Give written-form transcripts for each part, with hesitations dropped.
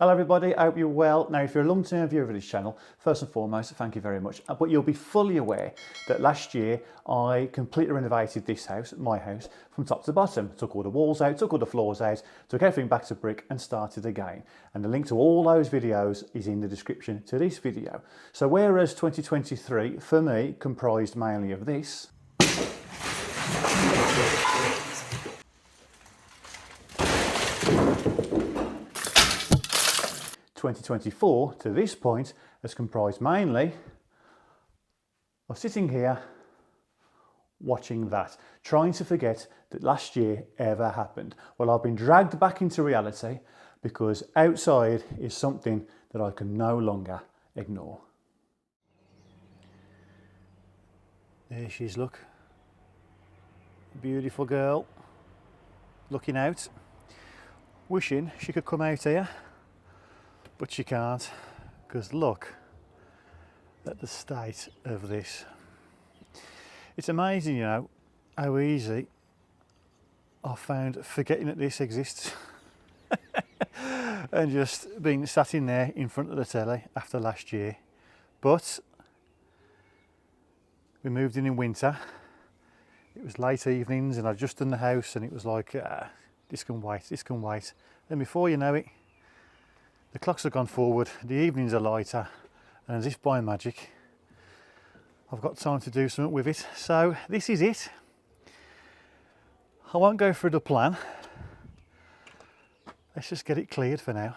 Hello everybody, I hope you're well. Now if you're a long-term viewer of this channel, first and foremost, thank you very much. But you'll be fully aware that last year I completely renovated this house, my house, from top to bottom. Took all the walls out, took all the floors out, took everything back to brick and started again. And the link to all those videos is in the description to this video. So whereas 2023 for me comprised mainly of this, 2024 to this point has comprised mainly of sitting here watching that, trying to forget that last year ever happened. Well, I've been dragged back into reality because outside is something that I can no longer ignore. There she is, look. Beautiful girl looking out, wishing she could come out here. But she can't, because look at the state of this. It's amazing, you know, how easy I found forgetting that this exists and just being sat in there in front of the telly after last year. But we moved in winter. It was late evenings and I'd just done the house and it was like, this can wait, this can wait. And before you know it, the clocks have gone forward, the evenings are lighter, and as if by magic, I've got time to do something with it. So this is it. I won't go through the plan. Let's just get it cleared for now.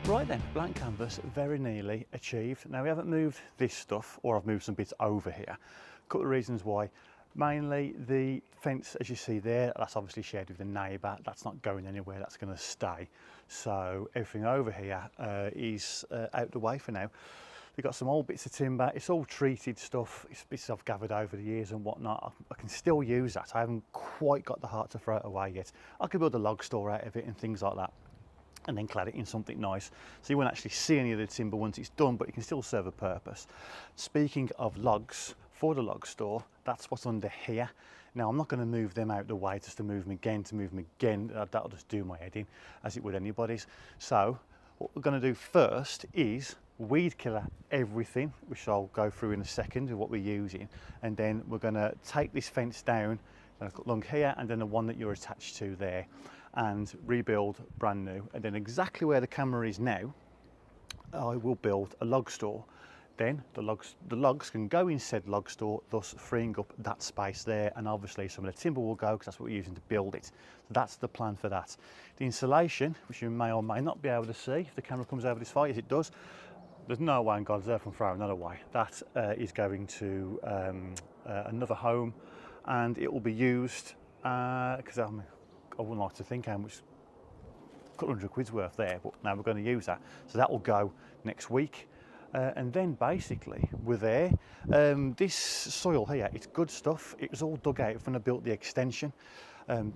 Right then, blank canvas, very nearly achieved. Now we haven't moved this stuff, or I've moved some bits over here. A couple of reasons why. Mainly the fence, as you see there, that's obviously shared with the neighbour. That's not going anywhere, that's going to stay. So everything over here is out the way for now. We've got some old bits of timber, it's all treated stuff, it's bits I've gathered over the years and whatnot. I can still use that, I haven't quite got the heart to throw it away yet. I could build a log store out of it and things like that, and then clad it in something nice. So you won't actually see any of the timber once it's done, but it can still serve a purpose. Speaking of logs, for the log store, that's what's under here. Now I'm not going to move them out the way just to move them again, that'll just do my head in, as it would anybody's. So what we're going to do first is weed killer everything, which I'll go through in a second with what we're using, and then we're going to take this fence down along here and then the one that you're attached to there, and rebuild brand new. And then exactly where the camera is now, I will build a log store. Then the logs can go in said log store, thus freeing up that space there, and obviously some of the timber will go because that's what we're using to build it. So that's the plan for that. The insulation, which you may or may not be able to see if the camera comes over this far, yes it does. There's no way in God's earth I'm throwing that away. That is going to another home, and it will be used because I wouldn't like to think how much, a couple hundred quid's worth there, but now we're going to use that. So that will go next week. And then basically we're there. This soil here, it's good stuff. It was all dug out when I built the extension.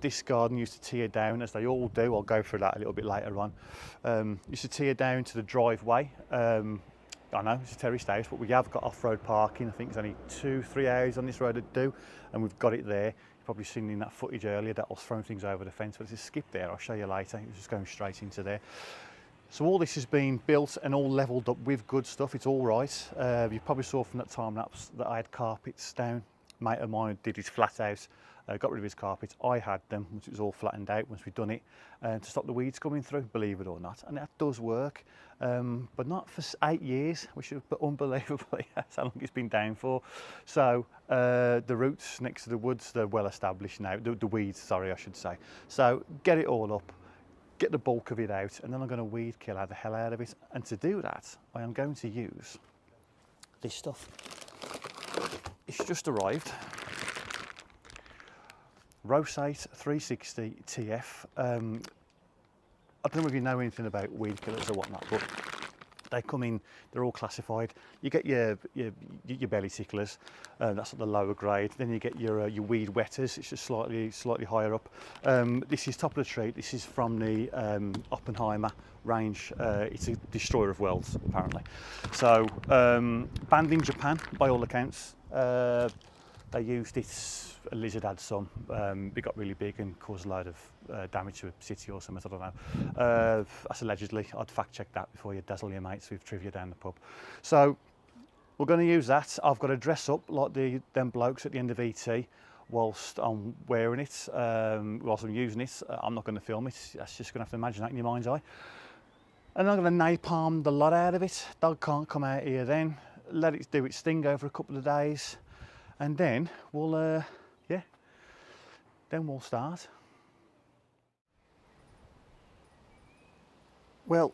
This garden used to tear down, as they all do. I'll go through that a little bit later on. Used to tear down to the driveway. I know it's a terraced house, but we have got off-road parking. I think it's only 2-3 hours on this road to do, and we've got it there. You've probably seen in that footage earlier that I was throwing things over the fence, but there's a skip there. I'll show you later. It was just going straight into there. So all this has been built and all levelled up with good stuff. It's all right. You probably saw from that time lapse that I had carpets down. Mate of mine did his flat house got rid of his carpets. I had them once it was all flattened out, once we'd done it, to stop the weeds coming through, believe it or not. And that does work, but not for 8 years, which is unbelievably that's how long it's been down for. So the roots next to the woods, they're well established now, the weeds, sorry, I should say. So get it all up, get the bulk of it out, and then I'm going to weed killer the hell out of it. And to do that, I am going to use this stuff. It's just arrived. Rosate 360 TF. I don't know if you know anything about weed killers or whatnot, but they come in, they're all classified. You get your belly ticklers, that's at the lower grade. Then you get your weed wetters, it's just slightly higher up. This is top of the tree. This is from the Oppenheimer range. It's a destroyer of worlds, apparently. So banned in Japan by all accounts. They used it, a lizard had some, it got really big and caused a load of damage to a city or something, I don't know. That's allegedly. I'd fact check that before you dazzle your mates with trivia down the pub. So we're going to use that. I've got to dress up like them blokes at the end of ET whilst I'm wearing it, whilst I'm using it. I'm not going to film it, that's just going to have to imagine that in your mind's eye. And I'm going to napalm the lot out of it. Dog can't come out here then. Let it do its thing over a couple of days. And then we'll, then we'll start. Well,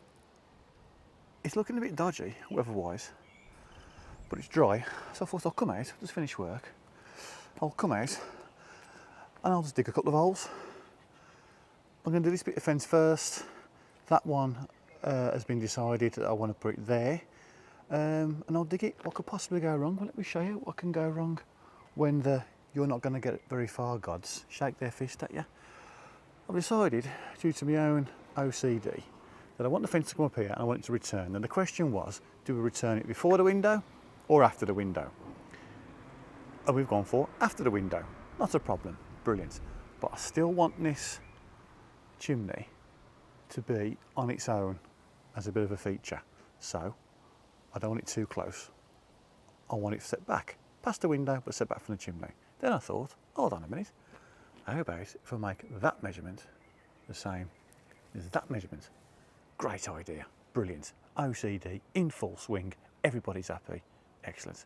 it's looking a bit dodgy, weather-wise, but it's dry. So I thought I'll come out, just finish work. I'll come out and I'll just dig a couple of holes. I'm going to do this bit of fence first. That one has been decided that I want to put it there. And I'll dig it. What could possibly go wrong? Well, let me show you what can go wrong when you're not going to get it very far gods shake their fist at you. I've decided, due to my own OCD, that I want the fence to come up here and I want it to return. And the question was, do we return it before the window or after the window? And we've gone for after the window. Not a problem, brilliant. But I still want this chimney to be on its own as a bit of a feature. So I don't want it too close. I want it set back, past the window, but set back from the chimney. Then I thought, hold on a minute, how about if I make that measurement the same as that measurement? Great idea, brilliant. OCD in full swing, everybody's happy, excellent.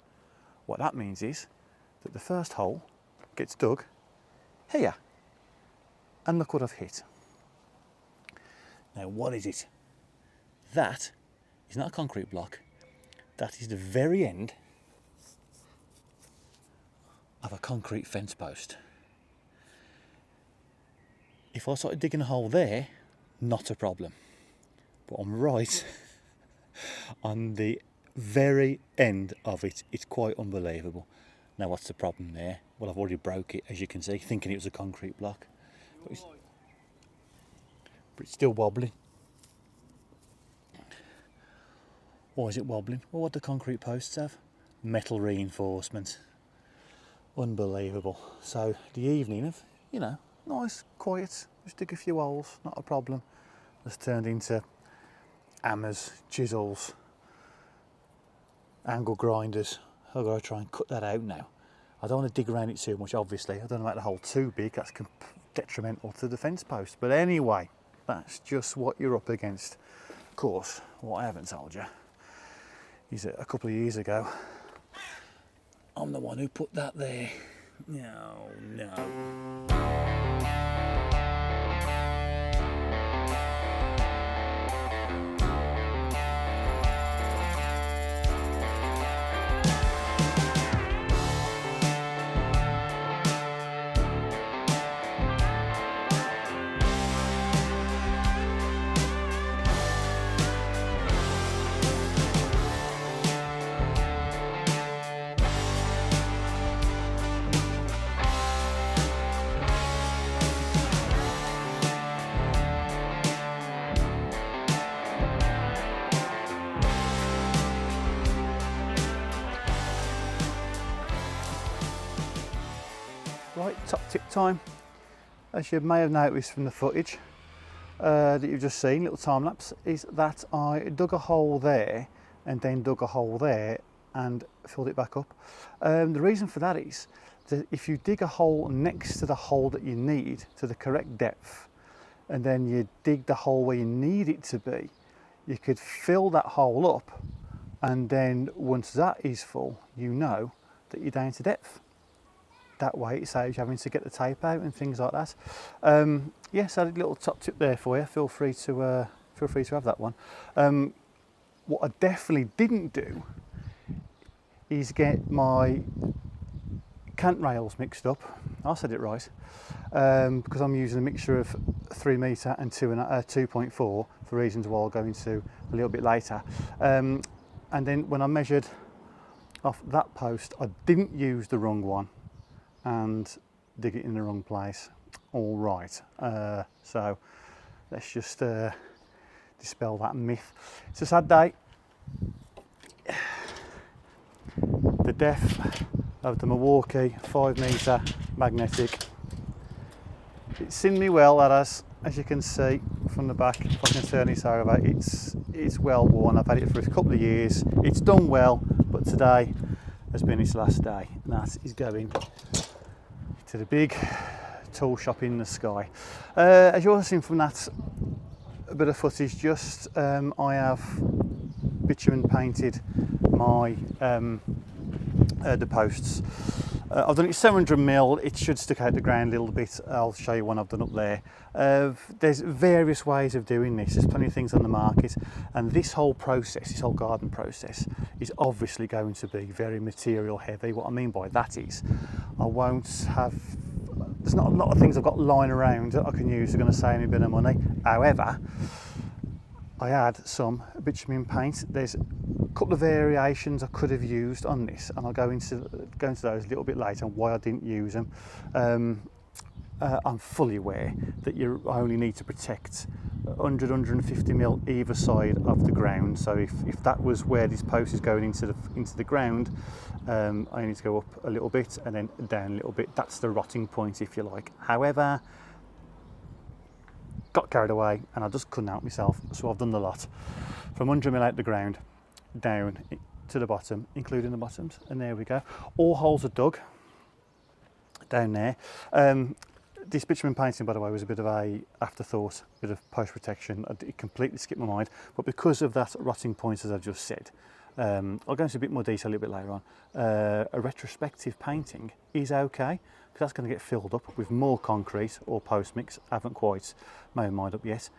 What that means is that the first hole gets dug here, and look what I've hit. Now what is it? That is not a concrete block. That is the very end of a concrete fence post. If I started digging a hole there, not a problem. But I'm right on the very end of it. It's quite unbelievable. Now what's the problem there? Well, I've already broke it, as you can see, thinking it was a concrete block. But it's still wobbling. Why is it wobbling? Well, what do concrete posts have? Metal reinforcement. Unbelievable. So the evening of, nice, quiet, just dig a few holes, not a problem. It's turned into hammers, chisels, angle grinders. I've got to try and cut that out now. I don't want to dig around it too much, obviously. I don't want to make the hole too big, that's detrimental to the fence post. But anyway, that's just what you're up against. Of course, what I haven't told you is that a couple of years ago, I'm the one who put that there. No. Right, top tip time. As you may have noticed from the footage that you've just seen, little time lapse, is that I dug a hole there and then dug a hole there and filled it back up. The reason for that is that if you dig a hole next to the hole that you need to the correct depth, and then you dig the hole where you need it to be, you could fill that hole up, and then once that is full, you know that you're down to depth. That way it saves you having to get the tape out and things like that. Yes, I had a little top tip there for you. Feel free to have that one. What I definitely didn't do is get my cant rails mixed up. I said it right, because I'm using a mixture of 3 metre and 2.4 for reasons why I'll go into a little bit later. And then when I measured off that post, I didn't use the wrong one and dig it in the wrong place. All right, so let's just dispel that myth. It's a sad day. The death of the Milwaukee 5 metre magnetic. It's seen me well, that has, as you can see from the back. If I can turn this over, it's well worn. I've had it for a couple of years. It's done well, but today has been its last day, and that is going to the big tool shop in the sky. As you'll have seen from that bit of footage, just I have bitumen painted my the posts. I've done it 700mm. It should stick out the ground a little bit. I'll show you one I've done up there. There's various ways of doing this. There's plenty of things on the market, and this whole process, this whole garden process, is obviously going to be very material heavy. What I mean by that is I won't have, there's not a lot of things I've got lying around that I can use that are going to save me a bit of money. However, I had some bitumen paint. There's a couple of variations I could have used on this, and I'll go into those a little bit later and why I didn't use them. I'm fully aware that you only need to protect 100-150mm either side of the ground. So if that was where this post is going into the ground, I need to go up a little bit and then down a little bit. That's the rotting point, if you like. However, got carried away and I just couldn't help myself, so I've done the lot from 100mm out the ground down to the bottom, including the bottoms, and there we go. All holes are dug down there. This bitumen painting, by the way, was a bit of a afterthought, a bit of post protection. It completely skipped my mind, but because of that rotting point, as I've just said, I'll go into a bit more detail a little bit later on. A retrospective painting is okay, because that's going to get filled up with more concrete or post mix. I haven't quite made my mind up yet,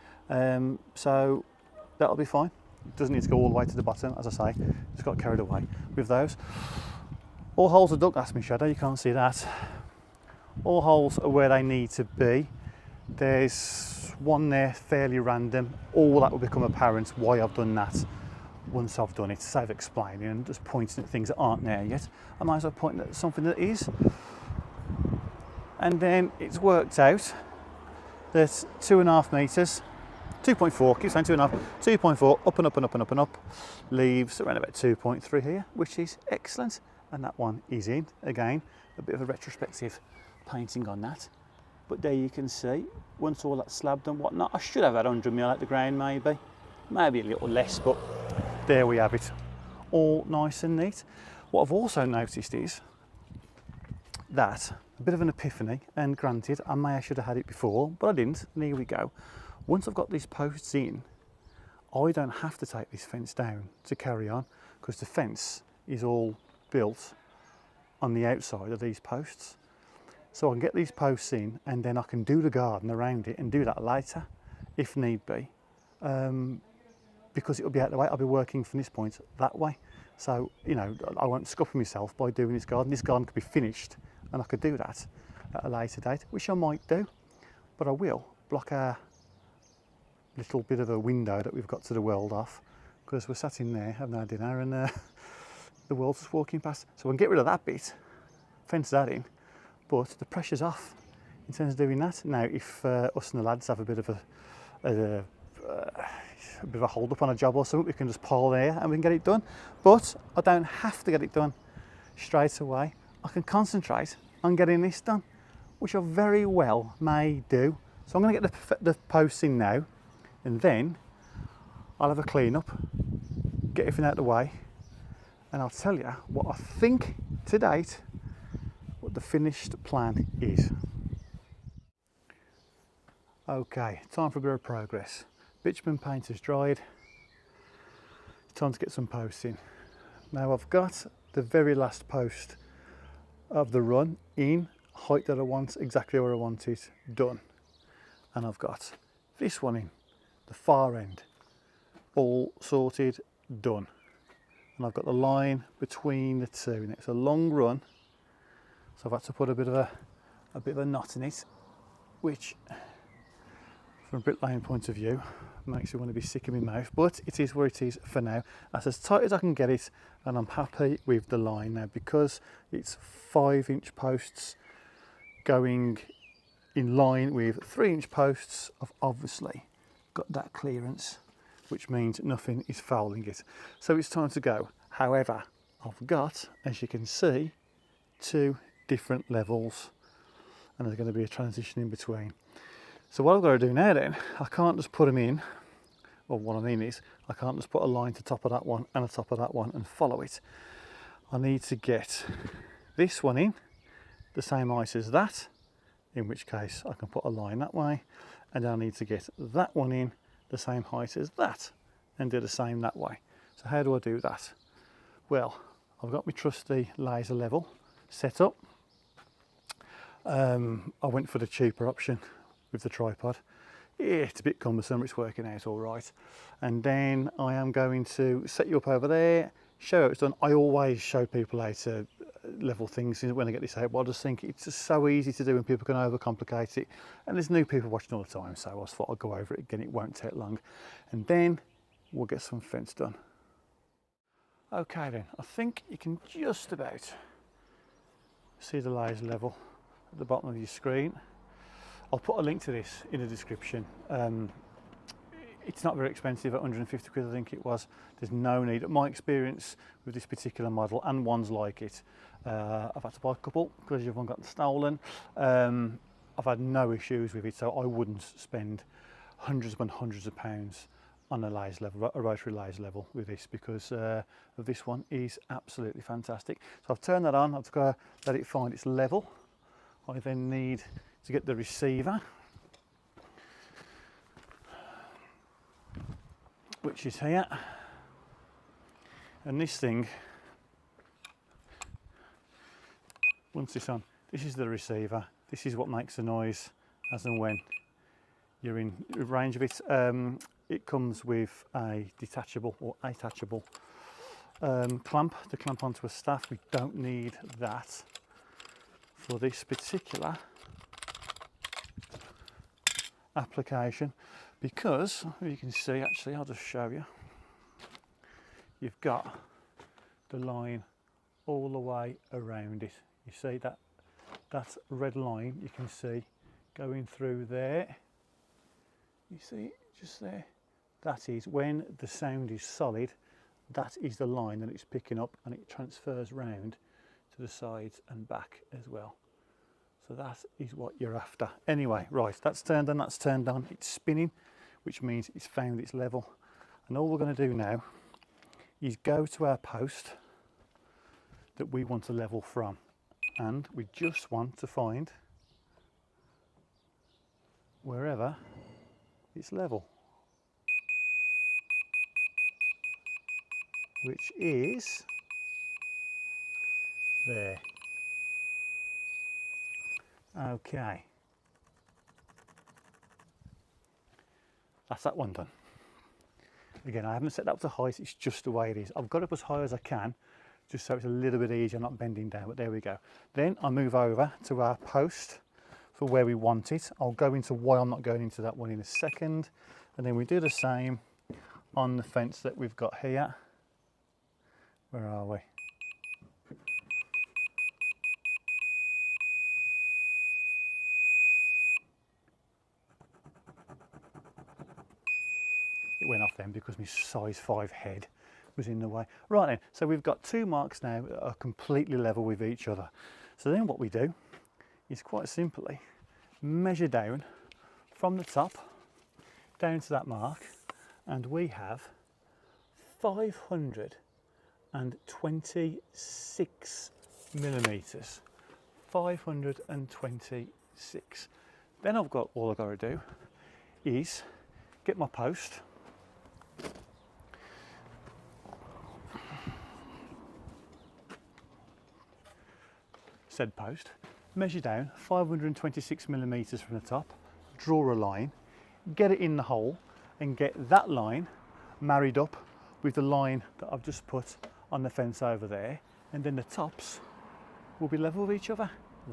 so that'll be fine. It doesn't need to go all the way to the bottom, as I say. Just got carried away with those. All holes are dug. That's my shadow, you can't see that. All holes are where they need to be. There's one there fairly random. All that will become apparent why I've done that once I've done it. Save explaining and just pointing at things that aren't there yet. I might as well point at something that is. And then it's worked out that 2.5 metres, 2.4, keep saying 2.5, 2.4, up and up and up and up and up, leaves around about 2.3 here, which is excellent. And that one is in, again, a bit of a retrospective painting on that. But there you can see, once all that's slabbed and whatnot, I should have had 100mm at the ground maybe a little less, but there we have it, all nice and neat. What I've also noticed is that, a bit of an epiphany, and granted, I should have had it before, but I didn't, and here we go. Once I've got these posts in, I don't have to take this fence down to carry on, because the fence is all built on the outside of these posts. So I can get these posts in, and then I can do the garden around it and do that later, if need be. Because it'll be out the way, I'll be working from this point that way. So, you know, I won't scupper myself by doing this garden. This garden could be finished, and I could do that at a later date, which I might do, but I will block a little bit of a window that we've got to the world off, because we're sat in there having our dinner and the world's just walking past. So I can get rid of that bit, fence that in, but the pressure's off in terms of doing that. Now, if us and the lads have a bit of a hold up on a job or something, we can just pile there and we can get it done. But I don't have to get it done straight away. I can concentrate on getting this done, which I very well may do. So I'm going to get the posts in now, and then I'll have a clean up, get everything out of the way, and I'll tell you what I think to date what the finished plan is. Okay, time for a bit of progress. Bitumen paint has dried. Time to get some posts in. Now I've got the very last post of the run in, height that I want, exactly where I want it, done. And I've got this one in, the far end, all sorted, done. And I've got the line between the two, and it's a long run, so I've had to put a bit of a knot in it, which from a bricklayer point of view makes you want to be sick in my mouth, but it is where it is for now. That's as tight as I can get it, and I'm happy with the line now, because it's 5-inch posts going in line with 3-inch posts. I've obviously got that clearance, which means nothing is fouling it, so it's time to go. However, I've got, as you can see, 2 different levels, and there's going to be a transition in between. So what I've got to do now then, I can't just put them in, or what I mean is, I can't just put a line to the top of that one and the top of that one and follow it. I need to get this one in the same height as that, in which case I can put a line that way, and then I need to get that one in the same height as that and do the same that way. So how do I do that? Well, I've got my trusty laser level set up. I went for the cheaper option with the tripod. It's a bit cumbersome, it's working out all right. And then I am going to set you up over there, show how it's done. I always show people how to level things when I get this out, but I just think it's just so easy to do and people can overcomplicate it. And there's new people watching all the time, so I just thought I'd go over it again, it won't take long. And then we'll get some fence done. Okay then, I think you can just about see the laser level at the bottom of your screen. I'll put a link to this in the description. It's not very expensive, at 150 quid I think it was. There's no need, at my experience with this particular model and ones like it, I've had to buy a couple because you've got stolen. I've had no issues with it, so I wouldn't spend hundreds upon hundreds of pounds on a laser level, a rotary laser level with this, because this one is absolutely fantastic. So I've turned that on, I've got to let it find its level. I then need to get the receiver, which is here, and this thing, once it's on, this is the receiver, this is what makes the noise as and when you're in range of it. It comes with a detachable or attachable clamp to clamp onto a staff. We don't need that for this particular application, because you can see, actually I'll just show you, you've got the line all the way around it. You see that red line, you can see going through there, you see just there, that is when the sound is solid, that is the line that it's picking up, and it transfers round to the sides and back as well. So that is what you're after. Anyway, right, that's turned on, that's turned on, it's spinning, which means it's found its level. And all we're going to do now is go to our post that we want to level from, and we just want to find wherever it's level, which is there. Okay, that's that one done. Again, I haven't set that up to height, it's just the way it is. I've got it up as high as I can, just so it's a little bit easier, not bending down, but there we go. Then I move over to our post for where we want it. I'll go into why I'm not going into that one in a second. And then we do the same on the fence that we've got here. Where are we? It went off then because my size 5 head was in the way. Right then, so we've got 2 marks now that are completely level with each other. So then what we do is quite simply measure down from the top down to that mark, and we have 500 526 millimeters. 526. Then all I've got to do is get my post, said post, measure down 526 millimeters from the top, draw a line, get it in the hole, and get that line married up with the line that I've just put on the fence over there, and then the tops will be level with each other.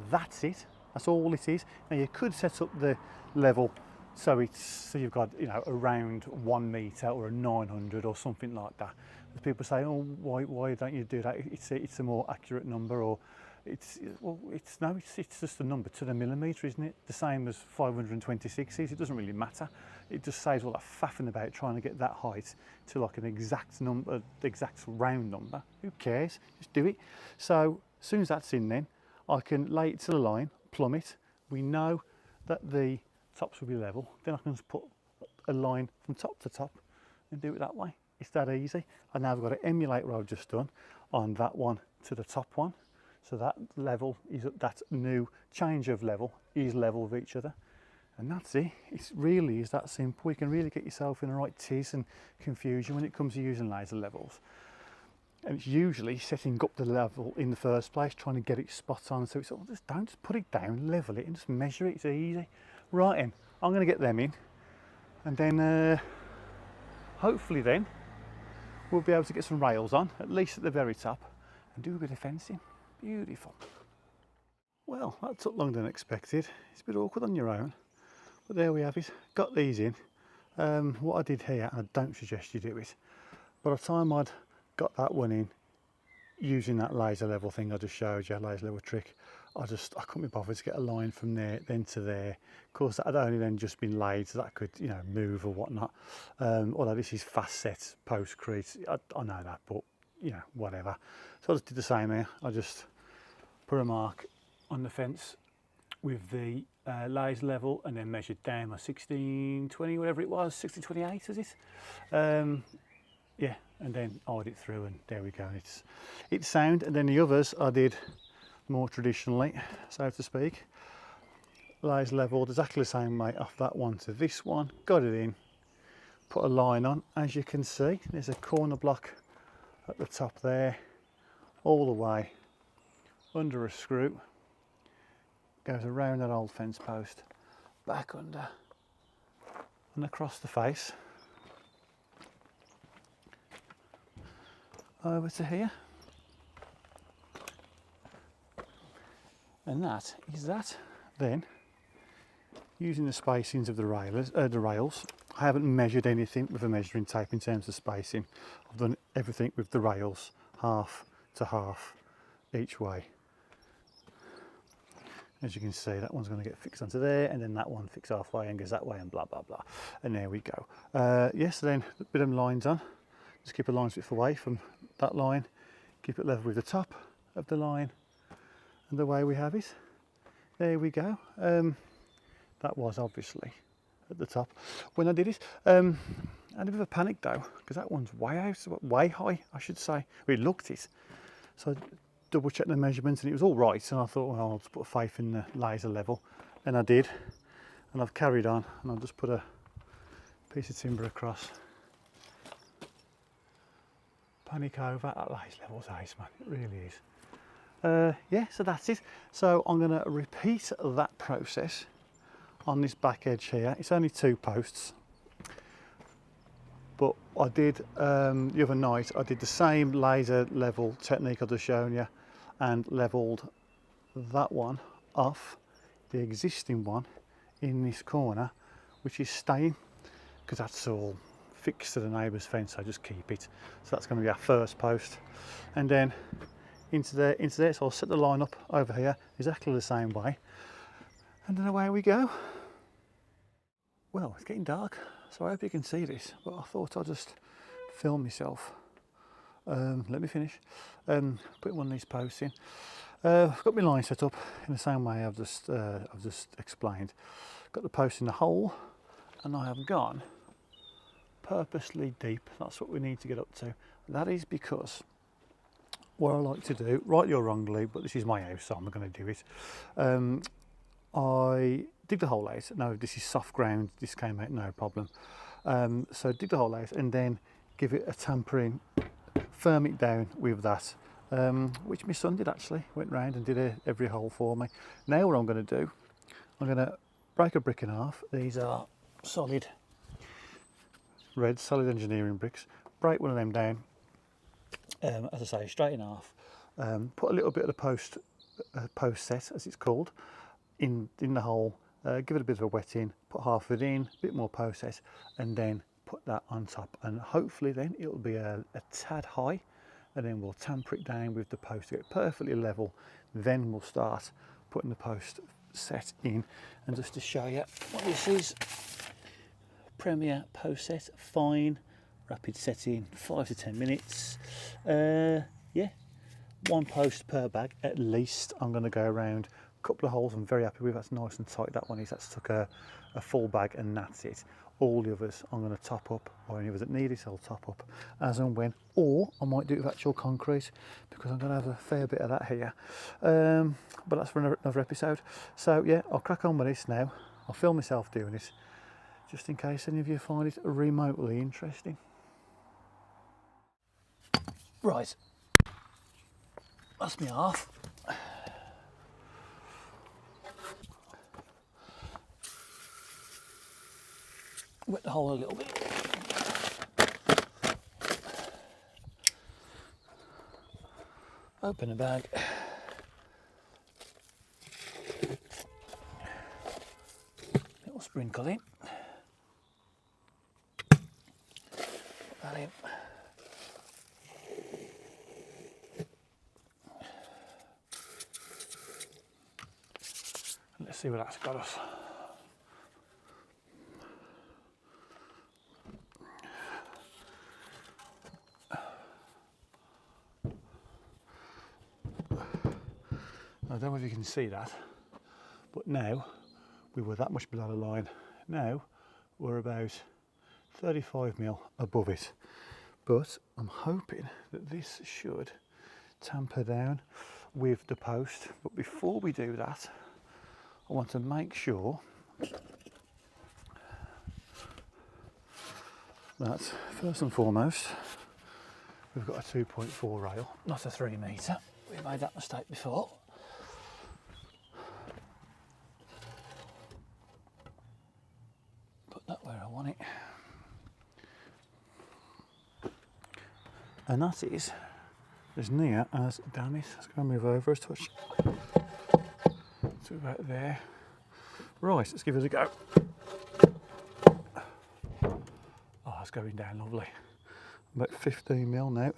That's it. That's all it is. Now you could set up the level so you've got, you know, around 1 meter or a 900 or something like that. As people say, oh, why don't you do that? It's a more accurate number, or it's just a number to the millimeter, isn't it? The same as 526 is. It doesn't really matter. It just saves all that faffing about trying to get that height to like an exact number, the exact round number. Who cares? Just do it. So as soon as that's in, then I can lay it to the line, plumb it. We know that the tops will be level. Then I can just put a line from top to top and do it that way. It's that easy. And now I've got to emulate what I've just done on that one to the top one. So that level is, that new change of level is level with each other. And that's it. It really is that simple. You can really get yourself in the right tiz and confusion when it comes to using laser levels. And it's usually setting up the level in the first place, trying to get it spot on. So it's all, just put it down, level it, and just measure it. It's easy. Right then, I'm going to get them in, and then hopefully then we'll be able to get some rails on, at least at the very top, and do a bit of fencing. Beautiful. Well, that took longer than expected. It's a bit awkward on your own, but there we have it. Got these in. What I did here, and I don't suggest you do it, by the time I'd got that one in using that laser level thing I just showed you, laser level trick, I couldn't be bothered to get a line from there then to there. Of course, that had only then just been laid, so that could, you know, move or whatnot. Although this is fast set postcrete, I know that, but you know, whatever. So I just did the same here. I just put a mark on the fence with the laser level, and then measured down my 1620, whatever it was, 1628 is it? Yeah, and then eyed it through, and there we go. It's sound. And then the others I did more traditionally, so to speak. Laser leveled exactly the same way off that one to this one. Got it in, put a line on. As you can see, there's a corner block at the top there, all the way under a screw. Goes around that old fence post, back under, and across the face. Over to here, and that is that. Then, using the spacings of the rails, I haven't measured anything with a measuring tape in terms of spacing. I've done everything with the rails, half to half each way. As you can see, that one's going to get fixed onto there, and then that one fixed halfway and goes that way, and blah blah blah. And there we go. Yes, so then a bit of lines on. Just keep a line's width away from that line, keep it level with the top of the line, and the way we have it. There we go. That was obviously at the top when I did it. I had a bit of a panic though, because that one's way high, I should say. We looked it, so I double checked the measurements, and it was all right. And I thought, well, I'll just put faith in the laser level, and I did. And I've carried on, and I'll just put a piece of timber across. Panic over. That laser level's ace, man. It really is. Yeah, so that's it. So I'm going to repeat that process on this back edge here. It's only 2 posts, but I did the other night, I did the same laser level technique I've just shown you, and levelled that one off the existing one in this corner, which is staying, because that's all fixed to the neighbour's fence. I just keep it. So that's going to be our first post, and then into there. So I'll set the line up over here exactly the same way, and then away we go. Well, it's getting dark, so I hope you can see this, but I thought I'd just film myself. Let me finish. Putting one of these posts in. I've got my line set up in the same way I've just explained. Got the post in the hole, and I have gone purposely deep. That's what we need to get up to. That is because what I like to do, rightly or wrongly, but this is my house, so I'm going to do it. I dig the hole out. No, this is soft ground. This came out no problem. So dig the hole out and then give it a tampering, firm it down with that, which my son did actually. Went round and did every hole for me. Now what I'm going to do, I'm going to break a brick in half. These are solid red, solid engineering bricks. Break one of them down, as I say, straight in half. Put a little bit of the post set, as it's called, in the hole. Give it a bit of a wetting, put half of it in, a bit more post set, and then put that on top. And hopefully then it'll be a tad high, and then we'll tamper it down with the post to get perfectly level. Then we'll start putting the post set in. And just to show you what this is, Premier post set, fine, rapid setting, 5 to 10 minutes. Yeah, one post per bag at least. I'm going to go around a couple of holes I'm very happy with. That's nice and tight. That one is, that's took a full bag and that's it. All the others I'm going to top up, or any others that need it I'll top up as and when, or I might do it with actual concrete because I'm going to have a fair bit of that here, but that's for another episode. So yeah, I'll crack on with this now. I'll film myself doing it just in case any of you find it remotely interesting. Right, that's me half. Wet the hole a little bit. Open the bag. Little sprinkle in. Put that in. Let's see what that's got us. I don't know if you can see that, but now we were that much below the line. Now we're about 35mm above it, but I'm hoping that this should tamper down with the post. But before we do that, I want to make sure that first and foremost we've got a 2.4 rail, not a 3 metre. We made that mistake before. Put that where I want it. And that is as near as, damn it, it's going to move over a touch. To about there. Right, let's give it a go. Oh, it's going down lovely. About 15mm now.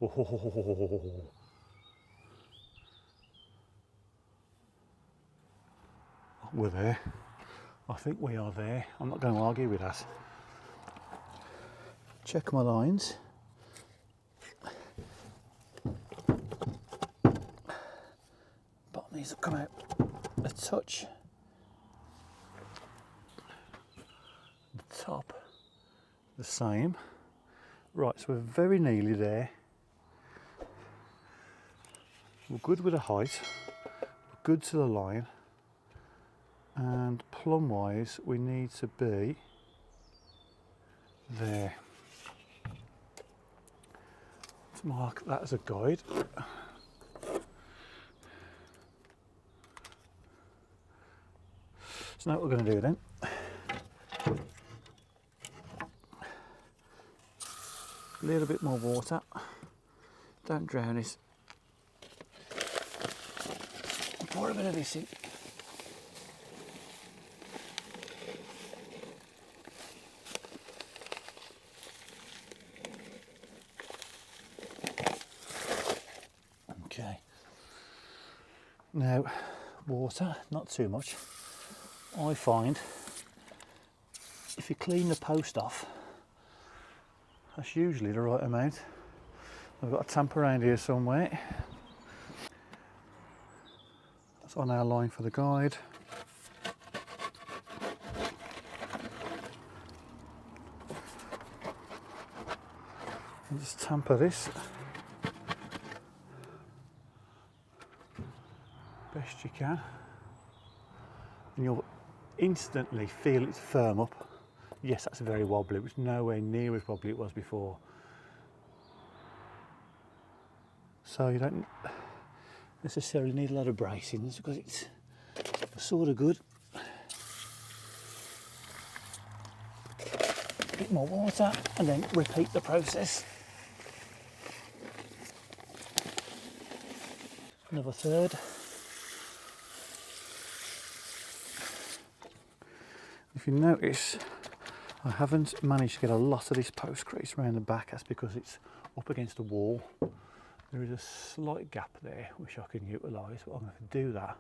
Oh. We're there. I think we are there. I'm not going to argue with that. Check my lines. Bottom needs to come out a touch. The top the same. Right, so we're very nearly there. We're good with the height, we're good to the line, and plumb wise we need to be there. Let's mark that as a guide. So now what we're going to do then, a little bit more water, don't drown it. Pour a bit of this in. Okay. Now, water, not too much. I find if you clean the post off, that's usually the right amount. I've got a tamper around here somewhere. That's on our line for the guide. And just tamper this best you can, and you'll instantly feel it firm up. Yes, that's very wobbly. It was nowhere near as wobbly it was before. So you don't necessarily need a lot of bracings because it's sort of good. A bit more water and then repeat the process. Another third. If you notice, I haven't managed to get a lot of this post crease around the back. That's because it's up against the wall. There is a slight gap there which I can utilise, but I'm going to do that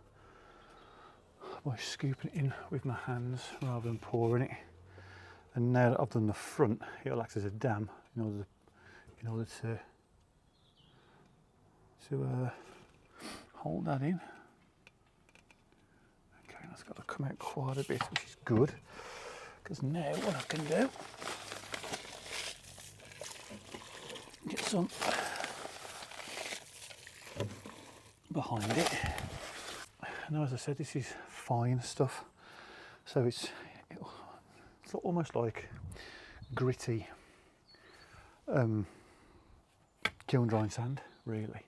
by scooping it in with my hands rather than pouring it. And now that I've done the front, it'll act as a dam in order to hold that in. Okay, that's got to come out quite a bit, which is good, because now what I can do, get some behind it. Now, as I said, this is fine stuff, so it's almost like gritty kiln drying sand, really.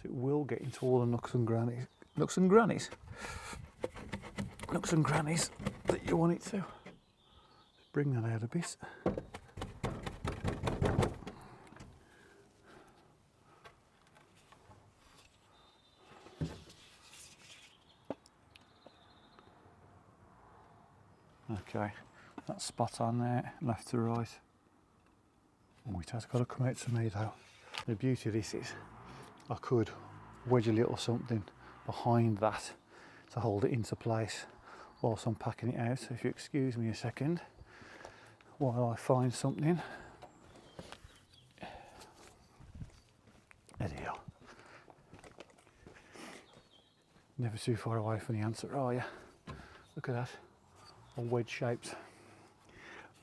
So it will get into all the nooks and crannies that you want it to. Just bring that out a bit. Okay, that's spot on there, left to right. Oh, it has got to come out to me though. The beauty of this is I could wedge a little something behind that to hold it into place whilst I'm packing it out. So if you excuse me a second while I find something. There you are. Never too far away from the answer, are you? Look at that. A wedge-shaped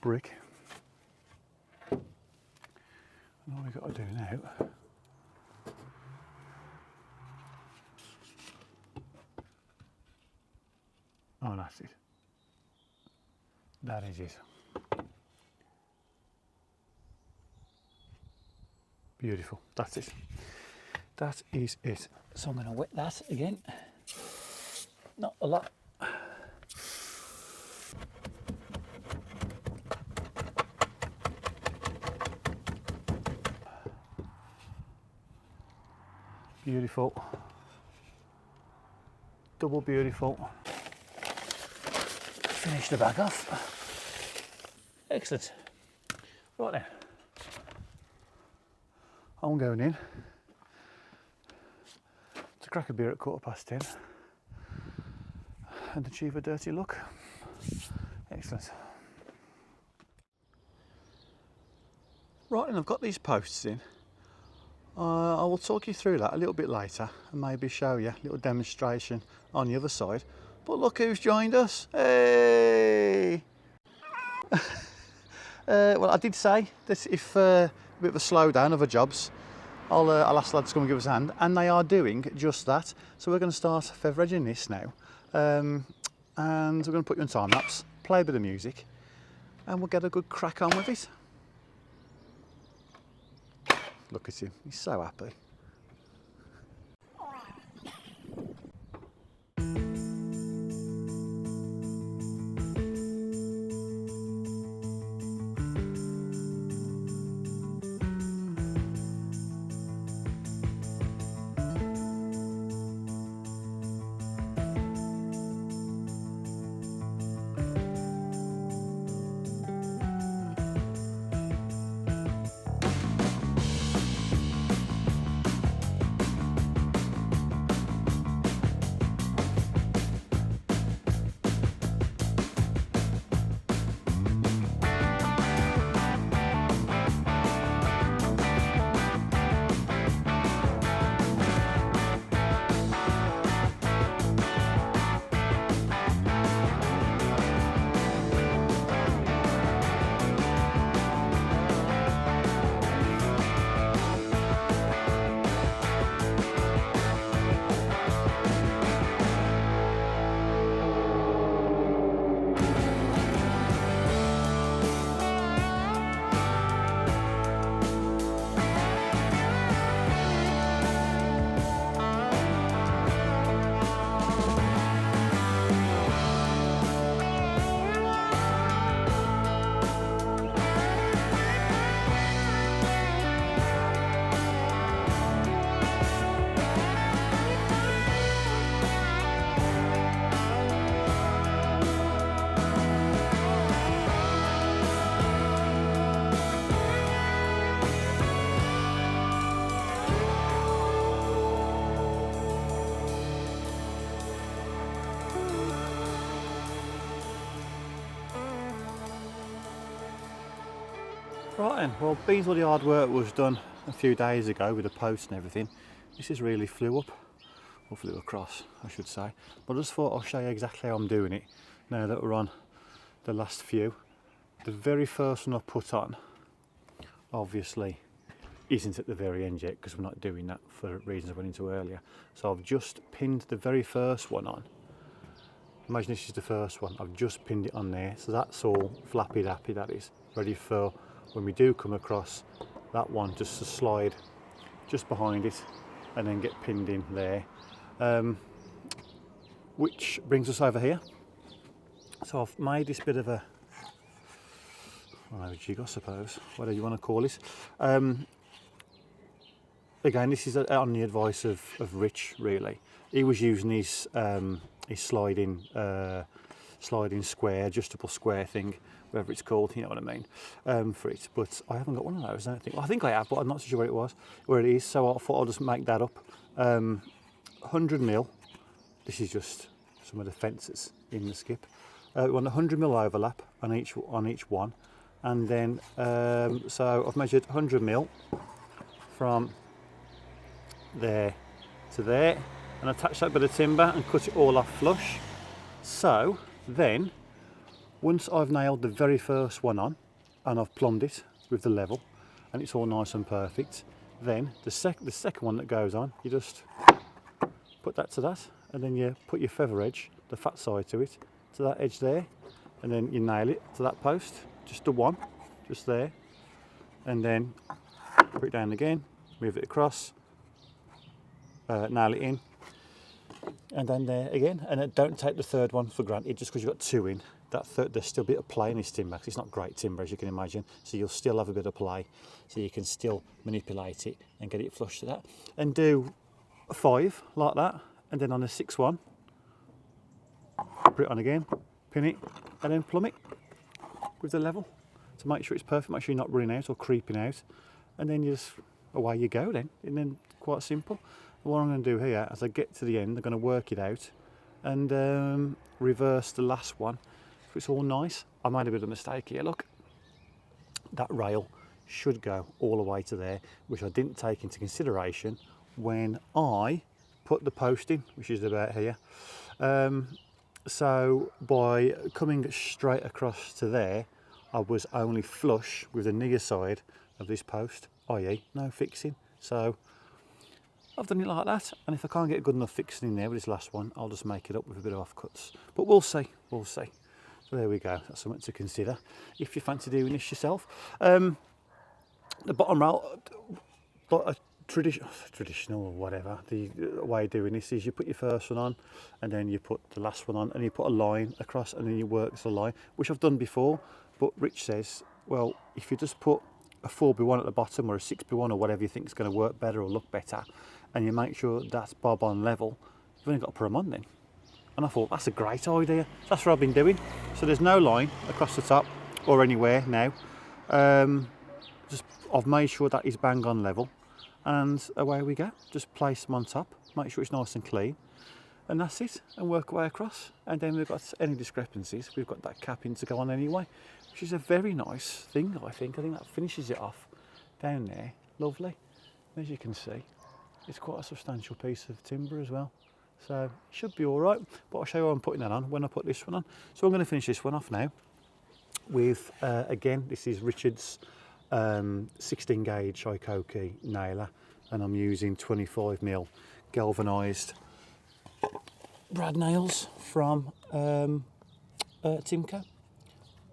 brick. And all we've got to do now oh, that's it. That is it. Beautiful. That's it. That is it. So I'm going to wet that again. Not a lot. Beautiful. Double beautiful. Finish the bag off. Excellent. Right then. I'm going in to crack a beer at 10:15 and achieve a dirty look. Excellent. Right, and I've got these posts in. I will talk you through that a little bit later and maybe show you a little demonstration on the other side. But look who's joined us. Hey! Well, I did say that if a bit of a slowdown of our jobs, I'll ask the lads to come and give us a hand, and they are doing just that. So we're going to start featheredging this now, and we're going to put you on time lapse, play a bit of music, and we'll get a good crack on with it. Look at him, he's so happy. Right then, well, being all the hard work was done a few days ago with the post and everything, this has really flew up, or flew across I should say, but I just thought I'll show you exactly how I'm doing it now that we're on the last few. The very first one I put on obviously isn't at the very end yet because we're not doing that for reasons I went into earlier. So I've just pinned the very first one on. Imagine this is the first one, I've just pinned it on there, so that's all flappy dappy, that is, ready for when we do come across that one, just to slide just behind it and then get pinned in there. Which brings us over here. So I've made this bit of a jig, I suppose, whatever you want to call it. Again, this is on the advice of Rich, really. He was using his sliding square, adjustable square thing, whatever it's called, you know what I mean, for it. But I haven't got one of those, I don't think. Well, I think I have, but I'm not so sure where it is. So I thought I'll just make that up. 100mm. This is just some of the fences in the skip. We want 100mm overlap on each one, and then so I've measured 100mm from there to there, and attach that bit of timber and cut it all off flush. So then, once I've nailed the very first one on and I've plumbed it with the level and it's all nice and perfect, then the second one that goes on, you just put that to that, and then you put your feather edge, the fat side to it, to that edge there, and then you nail it to that post, just the one, just there, and then put it down again, move it across, nail it in, and then there again. And then don't take the third one for granted just because you've got two in. There's still a bit of play in this timber, because it's not great timber as you can imagine, so you'll still have a bit of play, so you can still manipulate it and get it flush to that, and do 5 like that, and then on the 6th one put it on again, pin it, and then plumb it with the level to make sure it's perfect, make sure you're not running out or creeping out, and then you just, away you go then, and then quite simple. What I'm going to do here, as I get to the end, I'm going to work it out and reverse the last one so it's all nice. I made a bit of a mistake here, look. That rail should go all the way to there, which I didn't take into consideration when I put the post in, which is about here. So by coming straight across to there, I was only flush with the near side of this post, i.e. no fixing. So I've done it like that, and if I can't get a good enough fixing in there with this last one, I'll just make it up with a bit of offcuts. But we'll see, we'll see. So there we go, that's something to consider if you fancy doing this yourself. The bottom rail, a traditional or whatever, the way of doing this is you put your first one on, and then you put the last one on, and you put a line across, and then you work the line, which I've done before. But Rich says, well, if you just put a 4x1 at the bottom or a 6x1 or whatever you think is going to work better or look better, and you make sure that's bob on level, you've only got to put them on then. And I thought, that's a great idea. That's what I've been doing. So there's no line across the top or anywhere now. Just I've made sure that is bang on level, and away we go. Just place them on top, make sure it's nice and clean, and that's it, and work our way across. And then we've got any discrepancies, we've got that capping to go on anyway, which is a very nice thing, I think. I think that finishes it off down there, lovely. As you can see, it's quite a substantial piece of timber as well, so it should be all right. But I'll show you how I'm putting that on when I put this one on. So I'm going to finish this one off now with again, this is Richard's 16 gauge Ikoki nailer, and I'm using 25mm galvanised brad nails from Timco,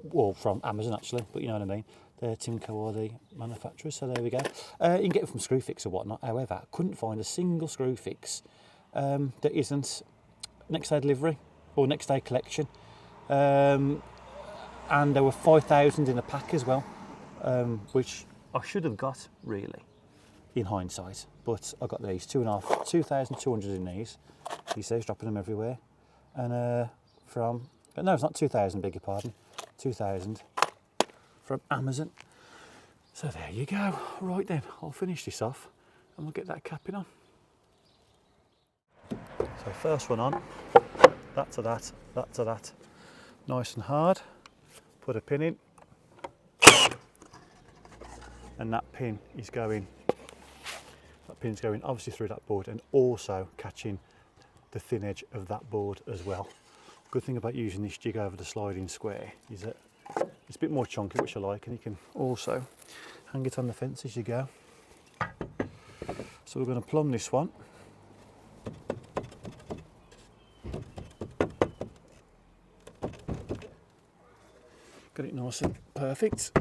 well, from Amazon actually, but you know what I mean. They're Timco are the manufacturers, so there we go. You can get them from Screwfix or whatnot. However, I couldn't find a single Screwfix that isn't next day delivery or next day collection. And there were 5,000 in a pack as well, which I should have got really, in hindsight. But I got these 2,200 in these. He says dropping them everywhere, and from no, it's not 2,000. Beg your pardon, 2,000. From Amazon. So there you go. Right then, I'll finish this off and we'll get that capping on. So first one on, that to that, that to that. Nice and hard. Put a pin in. and that pin is going, obviously through that board and also catching the thin edge of that board as well. Good thing about using this jig over the sliding square is that it's a bit more chunky, which I like, and you can also hang it on the fence as you go. So we're going to plumb this one. Got it nice and perfect,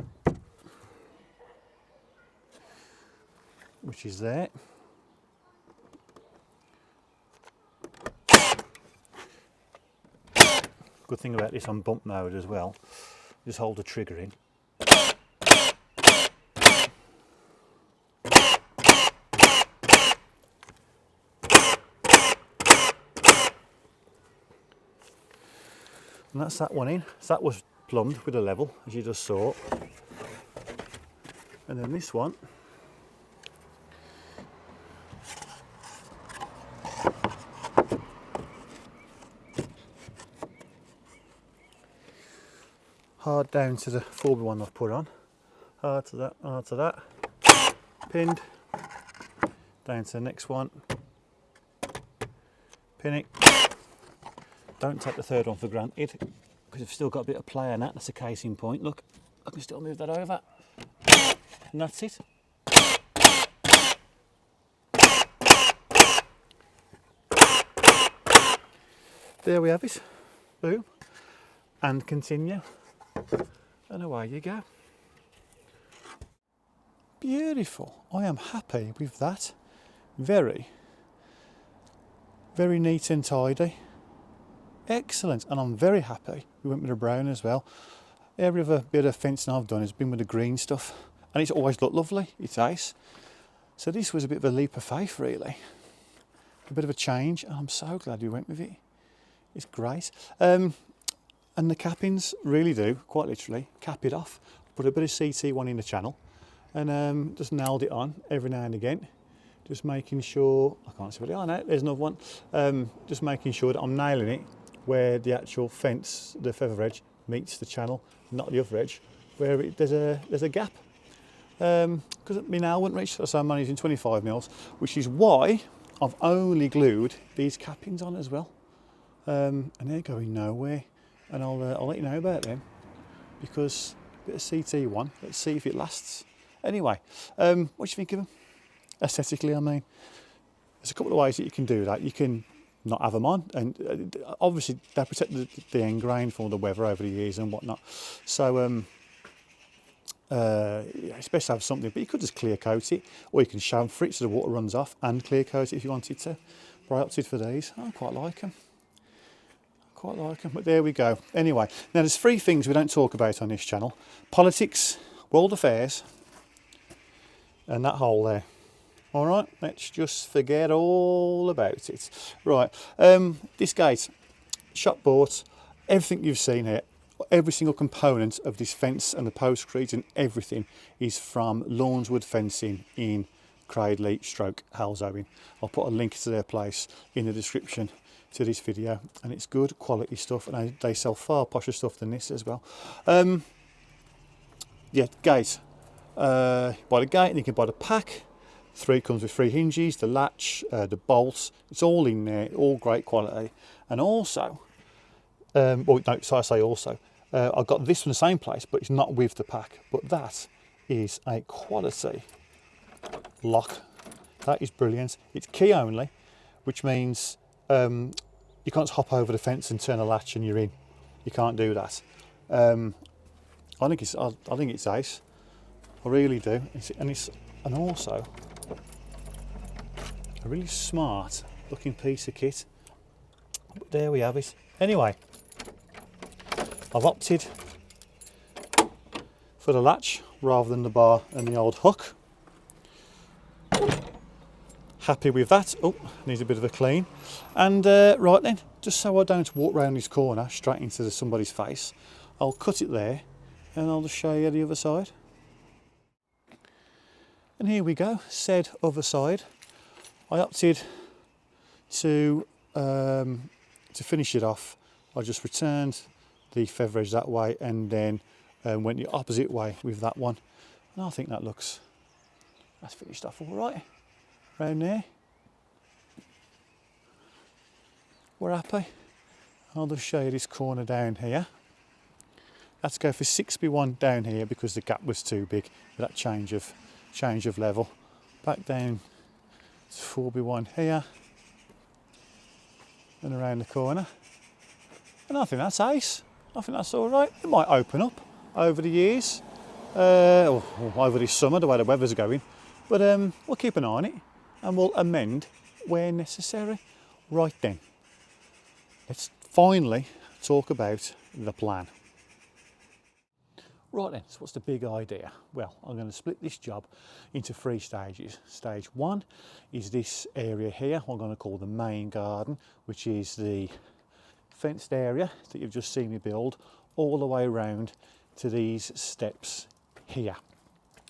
which is there. Good thing about this on bump mode as well, just hold the trigger in. And that's that one in. So that was plumbed with a level, as you just saw. And then this one, hard down to the 4x1 I've put on, hard to that, pinned, down to the next one, pin it. Don't take the third one for granted, because I've still got a bit of play on that. That's a case in point. Look, I can still move that over, and that's it. There we have it. Boom, and continue, and away you go. Beautiful. I am happy with that. Very, very neat and tidy. Excellent, and I'm very happy we went with the brown as well. Every other bit of fencing I've done has been with the green stuff, and it's always looked lovely. It's nice. So this was a bit of a leap of faith, really. A bit of a change, and I'm so glad we went with it. It's great. And the cappings really do, quite literally, cap it off. Put a bit of CT1 in the channel, and just nailed it on every now and again. Just making sure, I can't see what it is, now there's another one. Just making sure that I'm nailing it where the actual fence, the feather edge, meets the channel, not the other edge, where there's a gap. Because my nail wouldn't reach, so I'm only using 25 mils, which is why I've only glued these cappings on as well. And they're going nowhere, and I'll let you know about them, because a bit of CT1, let's see if it lasts. Anyway, what do you think of them? Aesthetically, I mean. There's a couple of ways that you can do that. You can not have them on, and obviously they protect the end grain from all the weather over the years and whatnot. So it's best to have something, but you could just clear coat it, or you can chamfer it so the water runs off and clear coat it if you wanted to. But I opted for these. I quite like them. Quite like them, but there we go. Anyway, now there's three things we don't talk about on this channel: politics, world affairs, and that hole there. All right, let's just forget all about it. Right, this gate, shop bought, everything you've seen here, every single component of this fence and the postcrete and everything is from Lawnswood Fencing in Cradley / Halsowing. I'll put a link to their place in the description to this video, and it's good quality stuff, and they sell far posher stuff than this as well. Yeah, gate. Buy the gate and you can buy the pack. Comes with 3 hinges, the latch, the bolts. It's all in there, all great quality. And also, well, no, so I say also, I got this from the same place, but it's not with the pack. But that is a quality lock. That is brilliant. It's key only, which means you can't just hop over the fence and turn a latch and you're in. You can't do that. I think it's ace. I really do. And also a really smart looking piece of kit. But there we have it. Anyway, I've opted for the latch rather than the bar and the old hook. Happy with that. Oh, needs a bit of a clean. And right then, just so I don't walk round this corner straight into somebody's face, I'll cut it there and I'll just show you the other side. And here we go, said other side. I opted to finish it off. I just returned the feather edge that way and then went the opposite way with that one. And I think that looks That's finished off all right. Round there. We're happy. I'll just show you this corner down here. Let's go for 6B1 down here because the gap was too big for that change of level. Back down to 4B1 here and around the corner. And I think that's ace. I think that's all right. It might open up over the years, or over this summer, the way the weather's going. But we'll keep an eye on it and we'll amend where necessary. Right then, let's finally talk about the plan. Right then, so what's the big idea? Well, I'm going to split this job into 3 stages. Stage 1 is this area here, I'm going to call the main garden, which is the fenced area that you've just seen me build, all the way around to these steps here.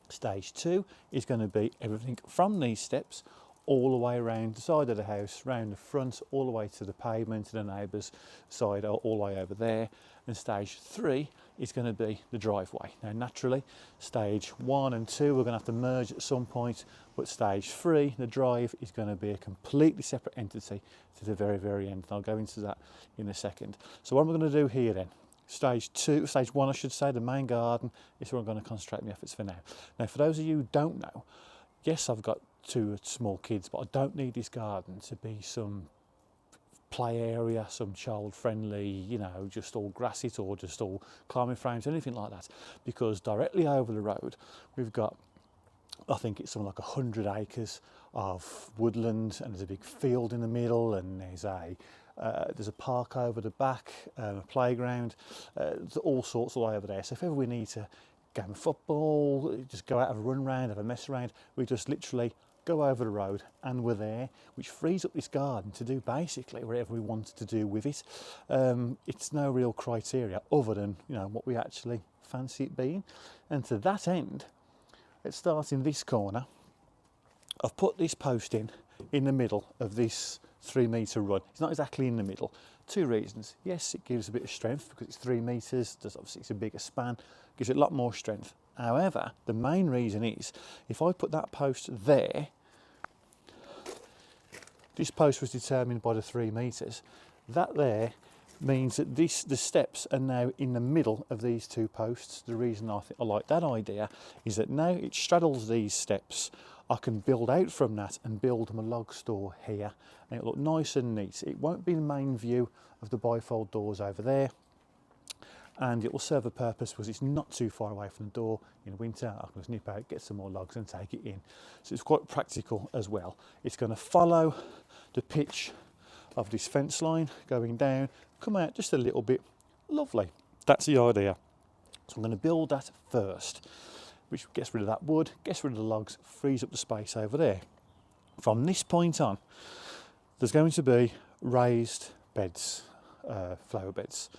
Stage 2 is going to be everything from these steps all the way around the side of the house, round the front, all the way to the pavement, to the neighbour's side, all the way over there. And stage 3 is going to be the driveway. Now naturally, stage 1 and 2 we're going to have to merge at some point, but stage 3, the drive, is going to be a completely separate entity to the very, very end. And I'll go into that in a second. So what am I going to do here then? Stage 1 I should say, the main garden, is where I'm going to concentrate my efforts for now. Now for those of you who don't know, yes, I've got 2 small kids, but I don't need this garden to be some play area, some child friendly, you know, just all grassy or just all climbing frames, anything like that, because directly over the road we've got, I think it's something like 100 acres of woodland, and there's a big field in the middle, and there's a park over the back, a playground, there's all sorts all over there. So if ever we need to game of football, just go out, have a run round, have a mess around, we just literally go over the road and we're there, which frees up this garden to do basically whatever we want to do with it. It's no real criteria other than, you know, what we actually fancy it being. And to that end, let's start in this corner. I've put this post in the middle of this 3 metre run. It's not exactly in the middle. 2 reasons. Yes, it gives a bit of strength because it's 3 metres. There's obviously it's a bigger span, gives it a lot more strength. However, the main reason is if I put that post there, this post was determined by the 3 metres. That there means that the steps are now in the middle of these 2 posts. The reason I like that idea is that now it straddles these steps, I can build out from that and build my log store here, and it'll look nice and neat. It won't be the main view of the bifold doors over there, and it will serve a purpose because it's not too far away from the door. In winter I can just nip out, get some more logs and take it in. So it's quite practical as well. It's going to follow the pitch of this fence line going down, come out just a little bit. Lovely. That's the idea. So I'm going to build that first, which gets rid of that wood, gets rid of the logs, frees up the space over there. From this point on, there's going to be raised beds, flower beds.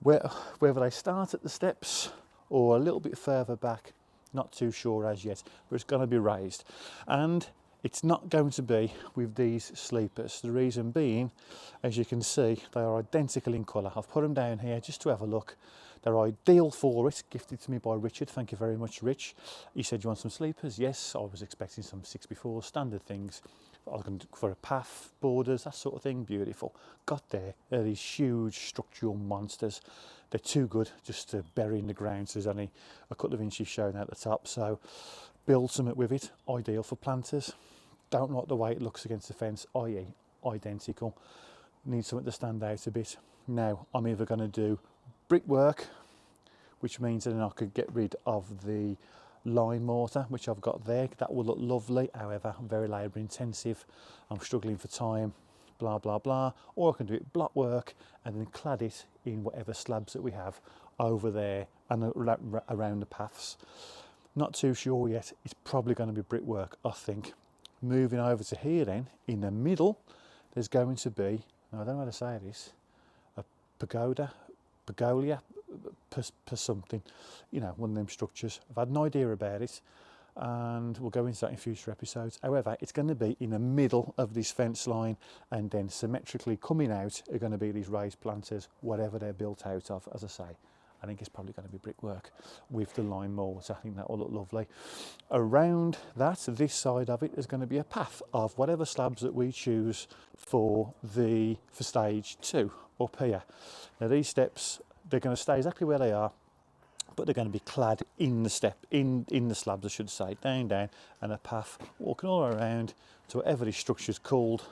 Whether they start at the steps or a little bit further back, not too sure as yet, but it's going to be raised. And it's not going to be with these sleepers. The reason being, as you can see, they are identical in colour. I've put them down here just to have a look. They're ideal for it, gifted to me by Richard. Thank you very much, Rich. He said, you want some sleepers? Yes, I was expecting some 6x4 standard things. I was going to, for a path, borders, that sort of thing. Beautiful. Got there. They're these huge structural monsters. They're too good just to bury in the ground. So there's only a couple of inches shown out the top. So build something with it. Ideal for planters. Don't like the way it looks against the fence, i.e. identical. Need something to stand out a bit. Now, I'm either going to do brickwork, which means that then I could get rid of the lime mortar, which I've got there. That will look lovely, however, very labour intensive. I'm struggling for time, blah, blah, blah. Or I can do it block work and then clad it in whatever slabs that we have over there and around the paths. Not too sure yet. It's probably going to be brickwork, I think. Moving over to here then, in the middle, there's going to be, I don't know how to say this, a pagolia, per something, you know, one of them structures. I've had no idea about it, and we'll go into that in future episodes. However, it's going to be in the middle of this fence line, and then symmetrically coming out are going to be these raised planters, whatever they're built out of, as I say. I think it's probably going to be brickwork with the lime mortar. I think that will look lovely. Around that, this side of it, is going to be a path of whatever slabs that we choose for stage 2 up here. Now these steps, they're going to stay exactly where they are, but they're going to be clad in the slabs, I should say, down, and a path walking all around to whatever this structure's called.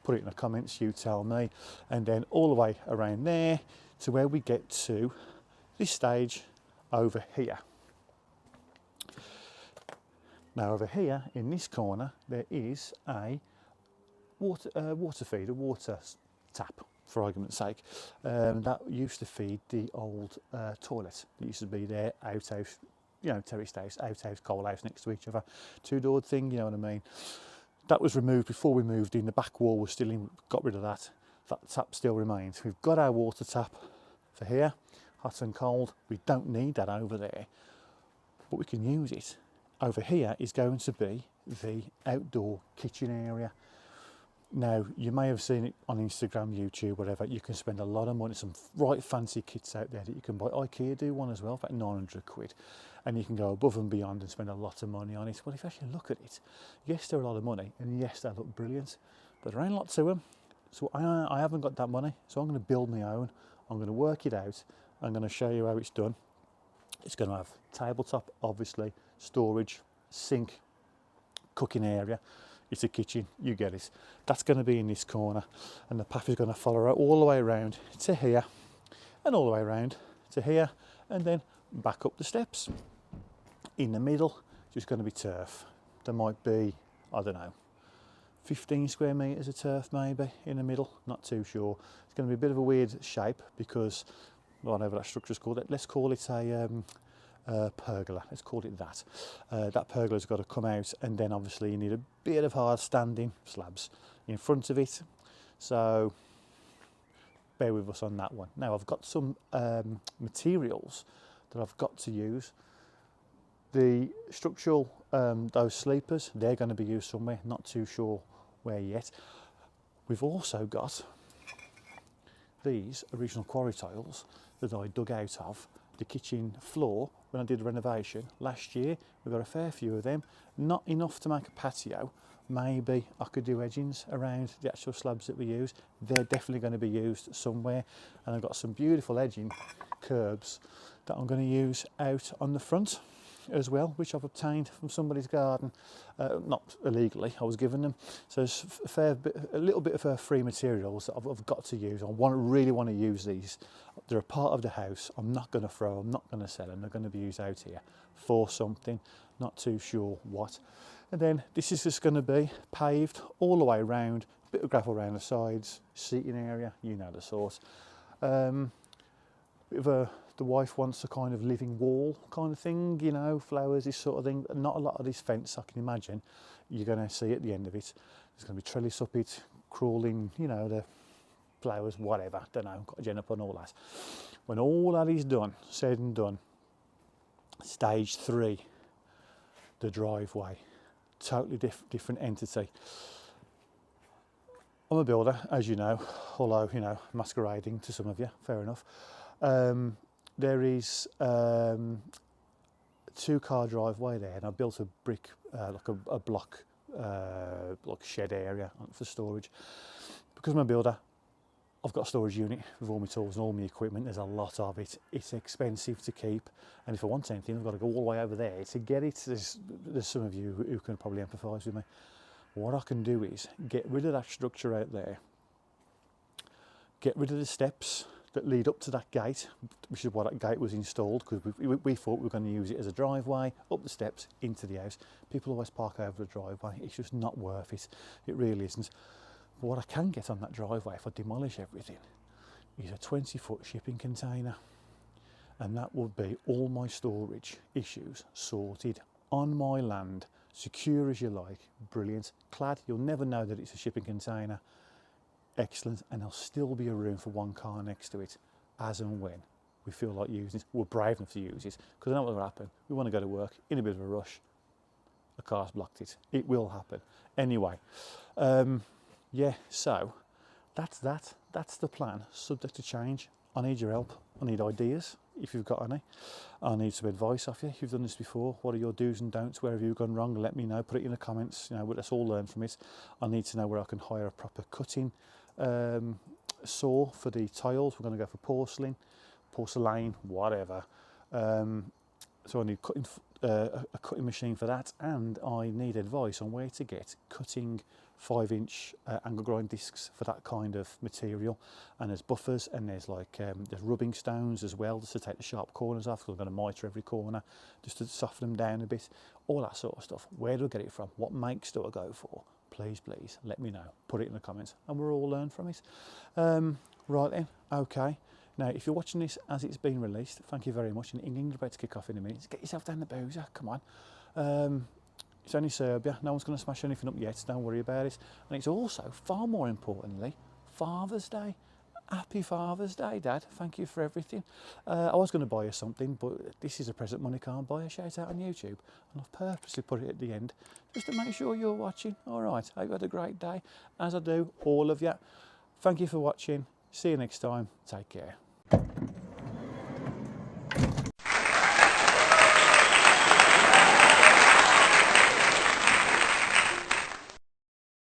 Put it in the comments, you tell me. And then all the way around there to where we get to this stage over here. Now over here in this corner there is a water feed, a water tap, for argument's sake. That used to feed the old toilet that used to be there, outhouse, you know, terraced house, outhouse, coal house next to each other, two-doored thing, you know what I mean. That was removed before we moved in. The back wall was still in, got rid of that. That tap still remains. We've got our water tap for here, hot and cold. We don't need that over there, but we can use it. Over here is going to be the outdoor kitchen area. Now, you may have seen it on Instagram, YouTube, whatever. You can spend a lot of money, some right fancy kits out there that you can buy. IKEA do one as well, about 900 quid. And you can go above and beyond and spend a lot of money on it. Well, if you actually look at it, yes, they're a lot of money, and yes, they look brilliant, but there ain't a lot to them. So I haven't got that money, so I'm going to build my own. I'm going to work it out. I'm going to show you how it's done. It's going to have tabletop, obviously, storage, sink, cooking area. It's a kitchen, you get it. That's going to be in this corner, and the path is going to follow all the way around to here, and all the way around to here, and then back up the steps. In the middle, just going to be turf. There might be, I don't know, 15 square metres of turf maybe in the middle, not too sure. It's going to be a bit of a weird shape because, whatever that structure's called, let's call it a pergola, let's call it that. That pergola's got to come out, and then obviously you need a bit of hard standing slabs in front of it, so bear with us on that one. Now I've got some materials that I've got to use. The structural, those sleepers, they're going to be used somewhere, not too sure where yet. We've also got these original quarry tiles that I dug out of the kitchen floor when I did the renovation last year. We've got a fair few of them, not enough to make a patio. Maybe I could do edgings around the actual slabs that we use. They're definitely going to be used somewhere, and I've got some beautiful edging curbs that I'm going to use out on the front as well, which I've obtained from somebody's garden, not illegally, I was given them. So there's a little bit of free materials that I've got to use. Really want to use these. They're a part of the house. I'm not going to throw them, not going to sell them. They're going to be used out here for something, not too sure what. And then this is just going to be paved all the way around, a bit of gravel around the sides, seating area, you know the sort. The wife wants a kind of living wall kind of thing, you know, flowers, this sort of thing. Not a lot of this fence, I can imagine, you're going to see at the end of it. There's going to be trellis up it, crawling, you know, the flowers, whatever, don't know, got a gen up on all that. When all that is done, said and done, stage 3, the driveway, totally different entity. I'm a builder, as you know, although, you know, masquerading to some of you, fair enough. There is 2-car driveway there, and I built a brick, like a block shed area for storage. Because I'm a builder, I've got a storage unit with all my tools and all my equipment. There's a lot of it. It's expensive to keep, and if I want anything, I've got to go all the way over there to get it. There's some of you who can probably empathise with me. What I can do is get rid of that structure out there, get rid of the steps that lead up to that gate, which is why that gate was installed, because we thought we were going to use it as a driveway, up the steps, into the house. People always park over the driveway. It's just not worth it. It really isn't. But what I can get on that driveway, if I demolish everything, is a 20-foot shipping container. And that would be all my storage issues sorted on my land, secure as you like, brilliant. Clad, you'll never know that it's a shipping container. Excellent, and there'll still be a room for 1 car next to it, as and when we feel like using it. We're brave enough to use it, because I know what will happen. We want to go to work in a bit of a rush. A car's blocked it. It will happen. Anyway, yeah, so that's that. That's the plan, subject to change. I need your help. I need ideas. if you've got any. I need some advice off you. If you've done this before, what are your do's and don'ts? Where have you gone wrong? Let me know. Put it in the comments. You know, let's all learn from it. I need to know where I can hire a proper cutting saw for the tiles. We're going to go for porcelain, whatever. So I need a cutting machine for that, and I need advice on where to get cutting 5-inch angle grind discs for that kind of material. And there's buffers, and there's like there's rubbing stones as well, just to take the sharp corners off, because I'm going to mitre every corner just to soften them down a bit, all that sort of stuff. Where do I get it from? What makes do I go for? Please let me know. Put it in the comments and we'll all learn from it. Right then, okay. Now, if you're watching this as it's been released, thank you very much. In England, you're about to kick off in a minute. Get yourself down the boozer, come on. It's only Serbia. No one's going to smash anything up yet. Don't worry about it. And it's also, far more importantly, Father's Day. Happy Father's Day, Dad. Thank you for everything. I was going to buy you something, but this is a present money can't buy. A shout out on YouTube. And I've purposely put it at the end just to make sure you're watching. All right. I hope you had a great day. As I do, all of you. Thank you for watching. See you next time. Take care.